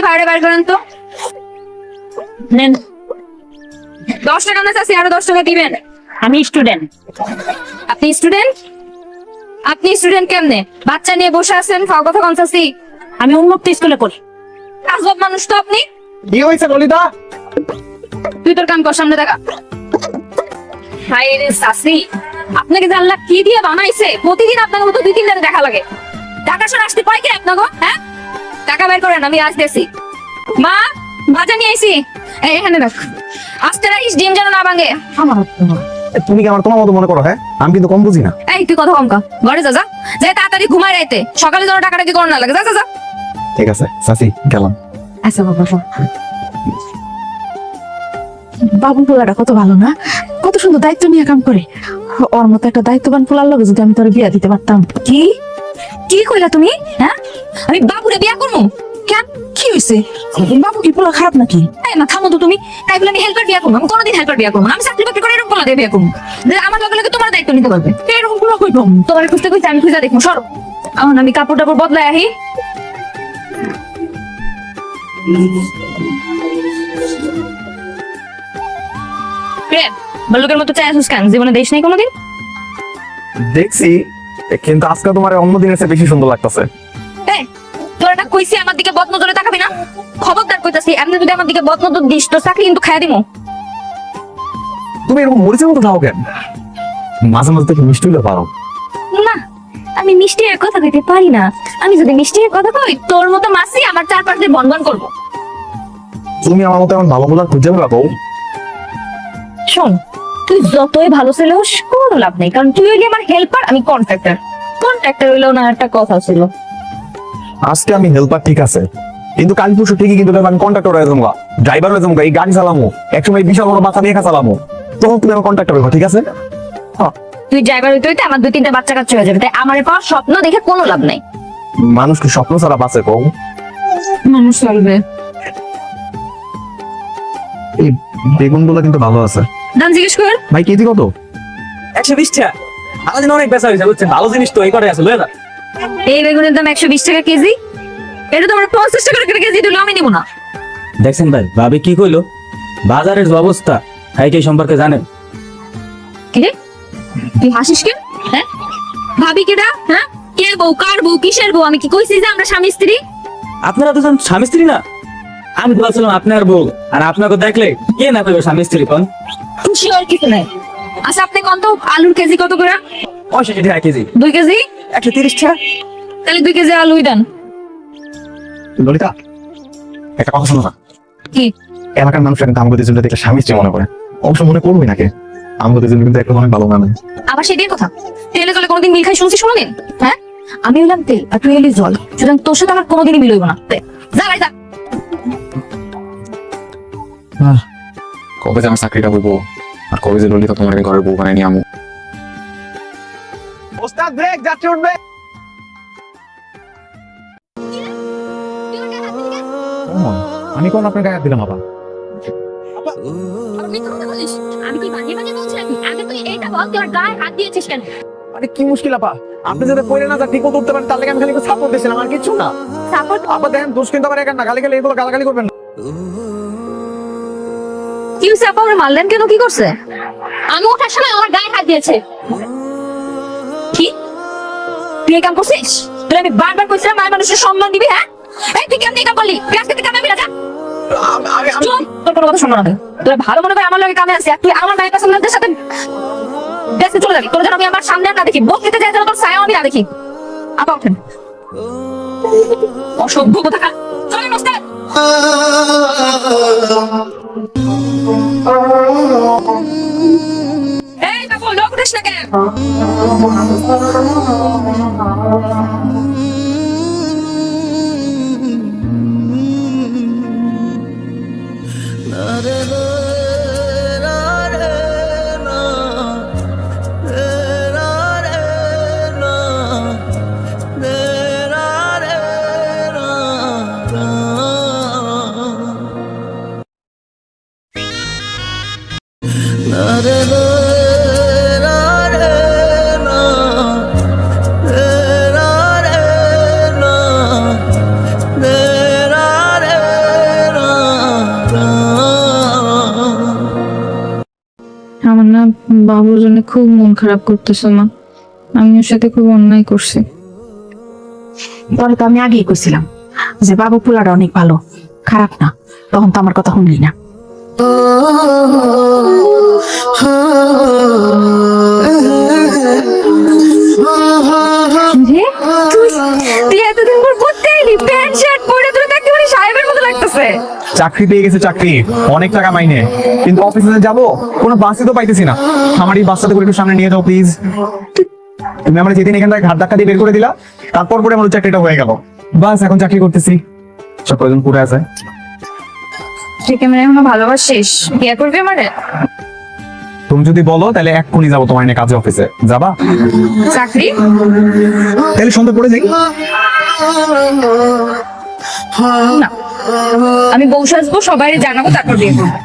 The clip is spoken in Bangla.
ভাড়া বার করেন তো, নেন 10 টাকা না চাচ্ছি, আরো 10 টাকা দিবেন। আমি স্টুডেন্ট। আপনি স্টুডেন্ট? আপনি স্টুডেন্ট কেমনে? বাচ্চা নিয়ে বসে আছেন, ফাও কথা কন চাচ্ছি। আমি উন্মুক্ত স্কুলে পড়ি। আজব মানুষ তো আপনি। কি হয়েছে ললিতা? তুই তোর কাম কর, সামনে দেখা। হাই রে সাসি, আপনাকে জানলা কি দিয়ে বানাইছে? প্রতিদিন আপনার মতো 2-3 দিন দেখা লাগে। টাকা সর আসতে পাই কি আপনাকে? হ্যাঁ, টাকা বের করেন, আমি আসতেছি। মা, ভাজা নিয়ে আইছি, এখানে রাখ। আস্তে রাখিস, ডিম যেন না ভাঙে। তুমি কি আমার তোমার মতো মনে করো? হ্যাঁ, আমি কিন্তু কম বুঝি না। এই তুই কথা কম কা, ঘরে যা, যা যাই তাড়াতাড়ি ঘুমাই রাইতে, সকালে যেন টাকাটা কি করোনা লাগে। যা যা যা। ঠিক আছে চাচি, গেলাম। আচ্ছা বাবা। বাবু পোলাটা কত ভালো না, কত সুন্দর দায়িত্ব নিয়ে কাম করে। ওর মতো একটা দায়িত্ববান পোলার লগে যদি আমি তোর বিয়া দিতে পারতাম। কি কি কইলা তুমি? হ্যাঁ, আমি বাবুরে বিয়া করবো? কেন, কি হইছে? বাবু কি পোলা খারাপ নাকি? এই না, থামো তো তুমি। তাই বলে আমি হেল্পার বিয়া করবো? আমি কোনোদিন হেল্পার বিয়া করবো না। আমি চাকরি বাকরি করে এরকম পোলা দিয়ে বিয়া করবো যে আমার লগে লগে তোমার দায়িত্ব নিতে পারবে। এরকম পোলা কইব? তোমার খুঁজতে খুঁজতে আমি খুঁজা দেখবো। সরো, এখন আমি কাপড় টাপড় বদলাই আহি। বল্লুকের মতো চায় আসুস কেন? জীবনে দেশ নাই কোনোদিন? দেখছি, কিন্তু আজকে তোমার অন্য দিনের চেয়ে বেশি সুন্দর লাগতেছে। এই, তোর না কইছি আমার দিকে বদনজরে তাকাবি না? খবরদার কইতাছি, এমনি যদি আমার দিকে বদনজর দিস তো চাকরি কিন্তু খাইয়া দিমু। তুমি এরকম মরিচের মতো খাও কেন? মাঝে মাঝে দেখি মিষ্টি হলে পারো। না, আমি মিষ্টি এর কথা কইতে পারি না। আমি যদি মিষ্টি এর কথা কই, তোর মতো মাসি আমার চারপাশ দিয়ে বনবন করবো। তুমি আমার মতো এমন ভালো বলার খুঁজে পাবো? শোন, তুই যতই ভালো ছেলে হোস কোনো লাভ নেই, কারণ তুই হইলি আমার হেল্পার, আমি কন্ট্রাক্টর। কন্ট্রাক্টর হইলেও না একটা কথা ছিল। আজকে আমি হেল্পার ঠিক আছে, কিন্তু কাল পরশু ঠিকই কিন্তু আমি কন্ট্রাক্টর হয়ে যাবো, ড্রাইভার হয়ে যাবো, এই গাড়ি চালামো, একসময় বিশাল বড় বাচ্চা নিয়ে চালামো, তখন তুমি আমার কন্ট্রাক্টর হইবা, ঠিক আছে? তুই ড্রাইভার হইতে হইতে আমার 2-3টা বাচ্চা কাচ্চা হয়ে যাবে, তাই আমার পাওয়ার স্বপ্ন দেখে কোনো লাভ নাই। মানুষ কি স্বপ্ন ছাড়া বাঁচে কও? মানুষ চলবে। এই বেগুন গুলো কিন্তু ভালো আছে। দাম জিজ্ঞেস কর। ভাই কেজি কত? 120 টাকা। আলাদিন অনেক বেচা হয়েছে বুঝছেন, ভালো জিনিস তো এই করে আছে লয়ে যা। এই বেগুনের দাম 120 টাকা কেজি। এটা তো আমরা 50 টাকা করে কেজি দিলে আমি নিব না। দেখছেন ভাই, ভাবি কি কইলো? বাজারের যে অবস্থা, হাই কি সম্পর্কে জানেন? কি রে, তুই হাসিস কেন? হ্যাঁ, ভাবি কেডা? হ্যাঁ, কে বউ, কার বউ, কিসের বউ? আমি কি কইছি যে আমরা স্বামী স্ত্রী? আপনারা তো স্বামী স্ত্রী না? আমি বলছিলাম আপনার বউ, আর আপনাকে দেখলে কে না কইবে স্বামী স্ত্রী কোন? খুশি আর কিছু নাই। আচ্ছা আপনি কত আলুর কেজি কত করে? 65 টাকা কেজি। 2 কেজি 130 টাকা। তাহলে 2 কেজি আলুই দেন। ললিতা, একটা কথা শোনো না। কি? এলাকার মানুষ কিন্তু আমাদের দুজনকে দেখলে স্বামী স্ত্রী মনে করে। অবশ্য মনে করবই নাকি, আমাদের দুজন কিন্তু একটা অনেক ভালো মানে। আবার সেটাই কথা, তেলে জলে কোনোদিন মিল খাই শুনছিস কোনোদিন? হ্যাঁ, আমি হইলাম তেল আর তুই হইলি জল, সুতরাং তোর সাথে আমার কোনোদিনই মিল হইব না। যা ভাই যা। কবে যে আমার চাকরিটা করবো, আর কবে যে ললিতা তোমার আমি ঘরের বউ বানাই নিয়ে আমু। ওস্তাদ ব্রেক, যাত্রী উঠবে। আমি কোন আপনার গায়ে দিলাম আবার? আমি কি বানিয়ে বানিয়ে বলছি নাকি? আগে তুই এইটা বল, তুই আমার গায়ে হাত দিয়েছিস কেন? আরে কি মুশকিল আপা, আপনি যদি পড়ে না যা ঠিক মতো উঠতে পারেন, তার লাগে আমি খালি সাপোর্ট দিয়েছিলাম, আর কিছু না। সাপোর্ট? আপা দেখেন, দোষ কিন্তু আমার একার না, খালি খালি এগুলো গালাগালি করবেন না। কি হইছে আপা, ওরে মারলেন কেন? কি করছে? আমি ওঠার সময় আমার গায়ে হাত দিয়েছে। কি তুই এই কাম করছিস? তুই আমি বারবার কইছিলাম মায়ের মানুষের সম্মান দিবি। হ্যাঁ, এই তুই কেমন এই কাম করলি? তুই আজকে থেকে কামে বেরা যা। চুপ, তোর কোনো কথা শুনবো না। তুই ভালো মনে করে আমার লগে কামে আসছিস, আর তুই আমার মায়ের কাছের সাথে দেশে চলে যাবি। তোর যেন আমি আমার সামনে আর না দেখি, বকরিতে যাই যেন তোর ছায়া আমি না দেখি। আপা ওঠেন, অসভ্য কোথাকার। চলেন ওস্তাদ। এই বাবু, লোক উঠিস না কেন? বাবুর জন্য খুব মন খারাপ করতেছে মা। আমি ওর সাথে খুব অন্যায় করছি। পরে তো আমি আগেই কইছিলাম যে বাবু পোলাটা অনেক ভালো, খারাপ না, তখন তো আমার কথা শুনলি না। রে, তুই এতদিন পর করতে এলি, প্যান্ট শার্ট পরে তোর দেখতে মানে সাহেবের মতো লাগতেছে। চাকরি পেয়ে গেছে, চাকরি অনেক টাকা মাইনে, কিন্তু অফিসে যাবো কোনো বাসে তো পাইতেছি না। আমার এই বাসটাতে করে একটু সামনে নিয়ে যাও প্লিজ। তুমি আমার যেদিন এখান থেকে ঘাট ধাক্কা দিয়ে বের করে দিলা, তারপর পরে আমার চাকরিটা হয়ে গেল। বাস এখন চাকরি করতেছি, সব প্রয়োজন পুরো আছে। তুই কি মানে এখনো ভালোবাসিস? বিয়ে করবি আমারে? তুমি যদি বলো তাহলে এক্ষুনি যাবো তোমার এনে কাজে, অফিসে যাবা? চাকরি? তাহলে সন্ধ্যা পড়ে যাই। না, আমি বউ সাজবো, সবাই জানাবো, তারপর বিয়ে করবো।